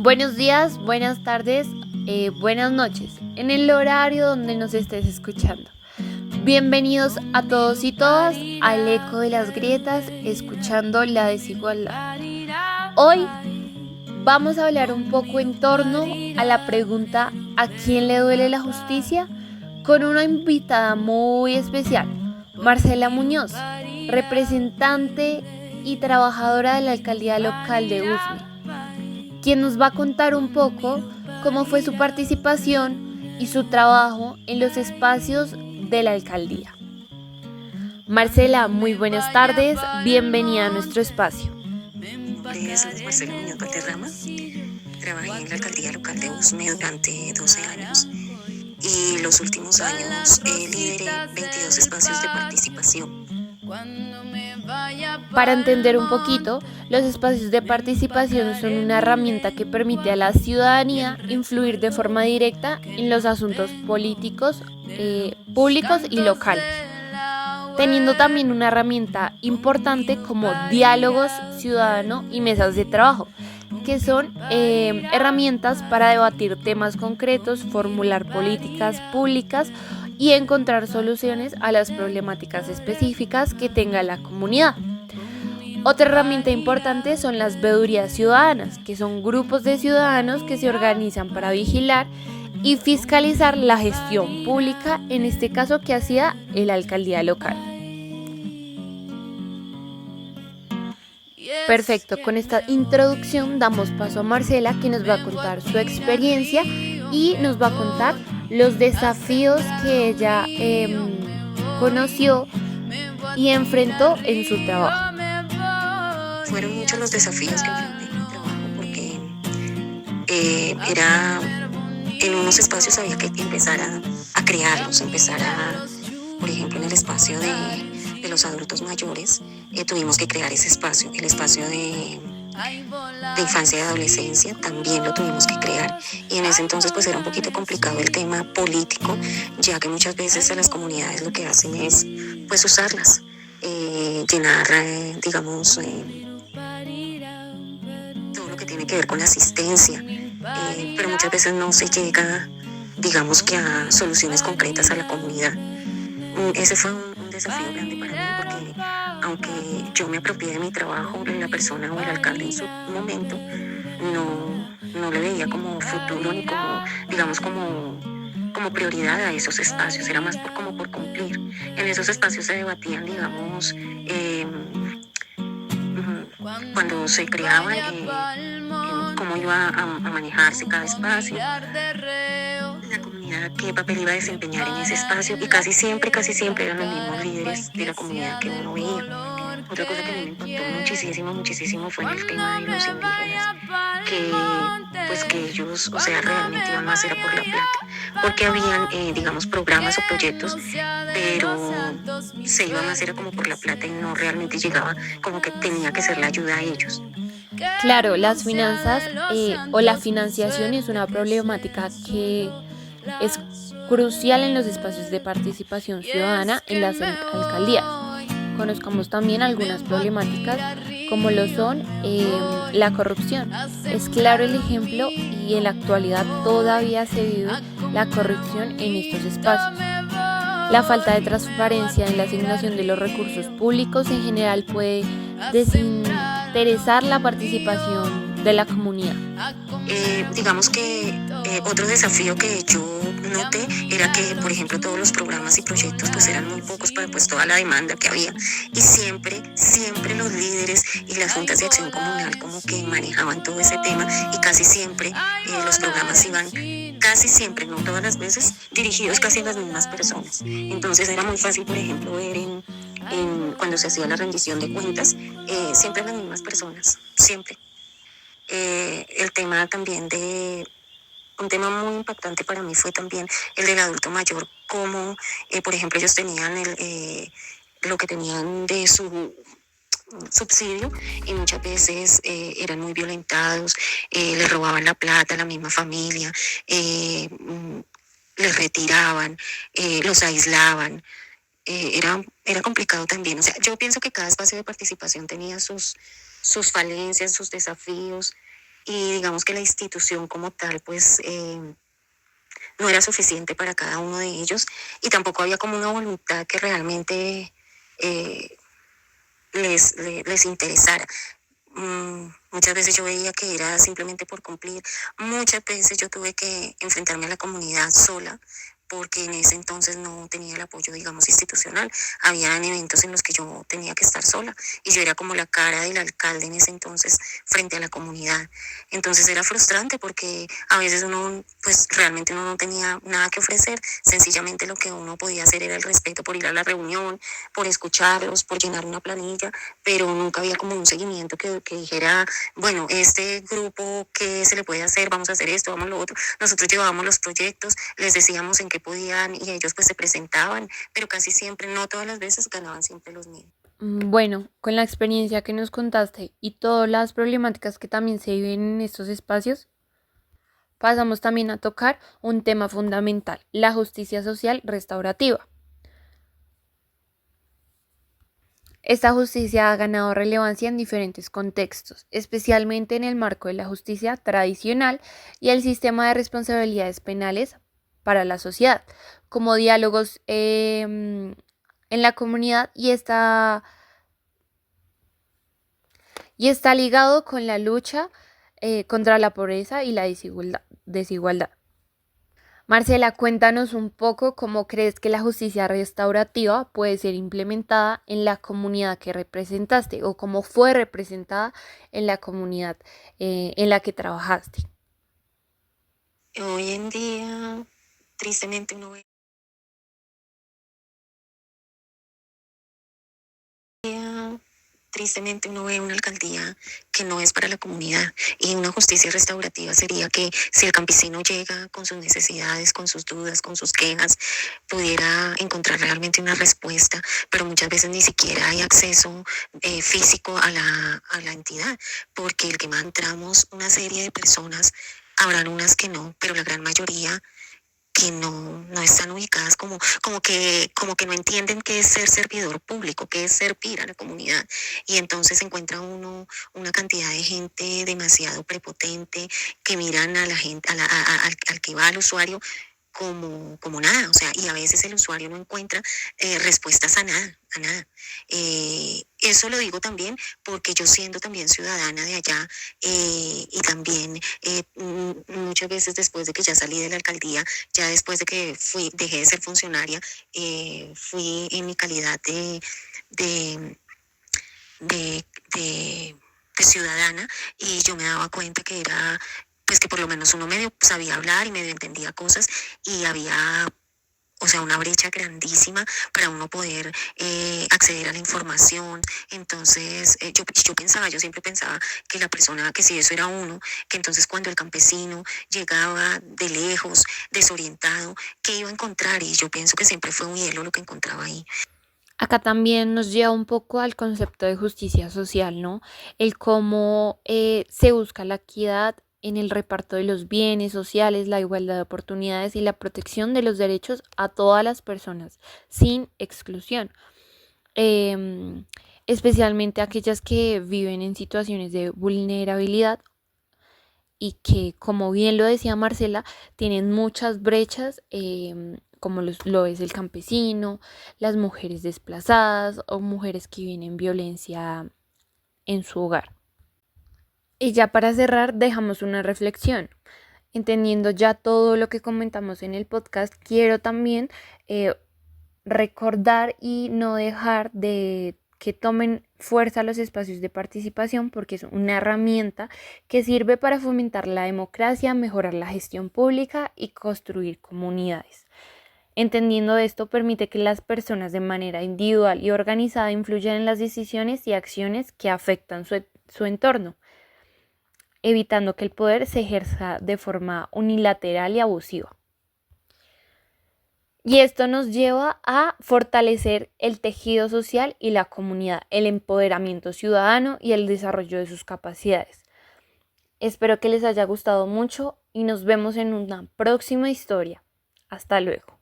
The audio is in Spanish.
Buenos días, buenas tardes, buenas noches, en el horario donde nos estés escuchando. Bienvenidos a todos y todas al eco de las grietas, escuchando la desigualdad. Hoy vamos a hablar un poco en torno a la pregunta ¿a quién le duele la justicia? Con una invitada muy especial, Marcela Muñoz, representante y trabajadora de la alcaldía local de Usme, quien nos va a contar un poco cómo fue su participación y su trabajo en los espacios de la alcaldía. Marcela, muy buenas tardes, bienvenida a nuestro espacio. Soy Marcela Muñoz Valderrama, trabajé en la alcaldía local de Usme durante 12 años y los últimos años lideré 22 espacios de participación. Para entender un poquito, los espacios de participación son una herramienta que permite a la ciudadanía influir de forma directa en los asuntos políticos, públicos y locales, teniendo también una herramienta importante como diálogos ciudadano y mesas de trabajo, que son herramientas para debatir temas concretos, formular políticas públicas y encontrar soluciones a las problemáticas específicas que tenga la comunidad. Otra herramienta importante son las veedurías ciudadanas, que son grupos de ciudadanos que se organizan para vigilar y fiscalizar la gestión pública, en este caso que hacía la alcaldía local. Perfecto, con esta introducción damos paso a Marcela, que nos va a contar su experiencia y nos va a contar los desafíos que ella conoció y enfrentó en su trabajo. Fueron muchos los desafíos que enfrenté en mi trabajo porque era en unos espacios había que empezar a crearlos, por ejemplo, en el espacio de los adultos mayores, tuvimos que crear ese espacio, el espacio de infancia y adolescencia también lo tuvimos que crear, y en ese entonces pues era un poquito complicado el tema político, ya que muchas veces a las comunidades lo que hacen es pues usarlas, llenar todo lo que tiene que ver con la asistencia, pero muchas veces no se llega digamos que a soluciones concretas a la comunidad. Ese fue un desafío grande para mí porque aunque yo me apropié de mi trabajo, la persona o el alcalde en su momento no le veía como futuro ni como, digamos, como prioridad a esos espacios, era más como por cumplir. En esos espacios se debatían, digamos, cuando se creaban, cómo iba a manejarse cada espacio, la comunidad qué papel iba a desempeñar en ese espacio, y casi siempre eran los mismos líderes de la comunidad que uno veía. Otra cosa que a mí me impactó muchísimo fue en el tema de los indígenas, que ellos, o sea, realmente iban más era por la plata, porque habían, digamos, programas o proyectos, pero se iba más era como por la plata y no realmente llegaba como que tenía que ser la ayuda a ellos. Claro, las finanzas o la financiación es una problemática que es crucial en los espacios de participación ciudadana en las alcaldías. Conozcamos también algunas problemáticas como lo son la corrupción. Es claro el ejemplo y en la actualidad todavía se vive la corrupción en estos espacios. La falta de transparencia en la asignación de los recursos públicos en general puede desinteresar la participación de la comunidad. Digamos que otro desafío que yo noté era que, por ejemplo, todos los programas y proyectos pues eran muy pocos para pues toda la demanda que había, y siempre los líderes y las juntas de acción comunal como que manejaban todo ese tema, y casi siempre los programas iban, casi siempre, no todas las veces, dirigidos casi a las mismas personas. Entonces era muy fácil, por ejemplo, ver cuando se hacía la rendición de cuentas, siempre las mismas personas, siempre. El tema también un tema muy impactante para mí fue también el del adulto mayor, como por ejemplo ellos tenían lo que tenían de su subsidio, y muchas veces eran muy violentados, les robaban la plata a la misma familia, les retiraban, los aislaban. Era complicado también. O sea, yo pienso que cada espacio de participación tenía sus falencias, sus desafíos, y digamos que la institución como tal, pues no era suficiente para cada uno de ellos y tampoco había como una voluntad que realmente eh, les interesara. Muchas veces yo veía que era simplemente por cumplir. Muchas veces yo tuve que enfrentarme a la comunidad sola porque en ese entonces no tenía el apoyo, digamos, institucional. Habían eventos en los que yo tenía que estar sola y yo era como la cara del alcalde en ese entonces frente a la comunidad. Entonces era frustrante porque a veces uno, pues realmente uno no tenía nada que ofrecer. Sencillamente lo que uno podía hacer era el respeto por ir a la reunión, por escucharlos, por llenar una planilla, pero nunca había como un seguimiento que dijera, bueno, este grupo, ¿qué se le puede hacer? Vamos a hacer esto, vamos a lo otro. Nosotros llevábamos los proyectos, les decíamos en qué podían y ellos pues se presentaban, pero casi siempre, no todas las veces, ganaban siempre los mismos. Bueno, con la experiencia que nos contaste y todas las problemáticas que también se viven en estos espacios, pasamos también a tocar un tema fundamental, la justicia social restaurativa. Esta justicia ha ganado relevancia en diferentes contextos, especialmente en el marco de la justicia tradicional y el sistema de responsabilidades penales para la sociedad, como diálogos en la comunidad y está ligado con la lucha contra la pobreza y la desigualdad. Marcela, cuéntanos un poco cómo crees que la justicia restaurativa puede ser implementada en la comunidad que representaste o cómo fue representada en la comunidad en la que trabajaste. Hoy en día, tristemente, uno ve tristemente uno ve una alcaldía que no es para la comunidad y una justicia restaurativa sería que si el campesino llega con sus necesidades, con sus dudas, con sus quejas, pudiera encontrar realmente una respuesta, pero muchas veces ni siquiera hay acceso físico a la entidad, porque el que entramos una serie de personas, habrán unas que no, pero la gran mayoría que no están ubicadas como que no entienden qué es ser servidor público, qué es servir a la comunidad. Y entonces encuentra uno una cantidad de gente demasiado prepotente que miran a la gente, al que va al usuario como nada, o sea, y a veces el usuario no encuentra respuestas a nada, a nada. Eso lo digo también porque yo siendo también ciudadana de allá y también muchas veces después de que ya salí de la alcaldía, ya después de que dejé de ser funcionaria, fui en mi calidad de, de, de, de ciudadana y yo me daba cuenta que era pues que por lo menos uno medio sabía hablar y medio entendía cosas y había, o sea, una brecha grandísima para uno poder acceder a la información. Entonces, yo siempre pensaba que la persona, que si eso era uno, que entonces cuando el campesino llegaba de lejos, desorientado, ¿qué iba a encontrar? Y yo pienso que siempre fue un hielo lo que encontraba ahí. Acá también nos lleva un poco al concepto de justicia social, ¿no? El cómo se busca la equidad en el reparto de los bienes sociales, la igualdad de oportunidades y la protección de los derechos a todas las personas, sin exclusión. Em, Especialmente aquellas que viven en situaciones de vulnerabilidad y que, como bien lo decía Marcela, tienen muchas brechas, como lo es el campesino, las mujeres desplazadas o mujeres que viven en violencia en su hogar. Y ya para cerrar, dejamos una reflexión. Entendiendo ya todo lo que comentamos en el podcast, quiero también recordar y no dejar de que tomen fuerza los espacios de participación porque es una herramienta que sirve para fomentar la democracia, mejorar la gestión pública y construir comunidades. Entendiendo esto, permite que las personas de manera individual y organizada influyan en las decisiones y acciones que afectan su entorno, evitando que el poder se ejerza de forma unilateral y abusiva. Y esto nos lleva a fortalecer el tejido social y la comunidad, el empoderamiento ciudadano y el desarrollo de sus capacidades. Espero que les haya gustado mucho y nos vemos en una próxima historia. Hasta luego.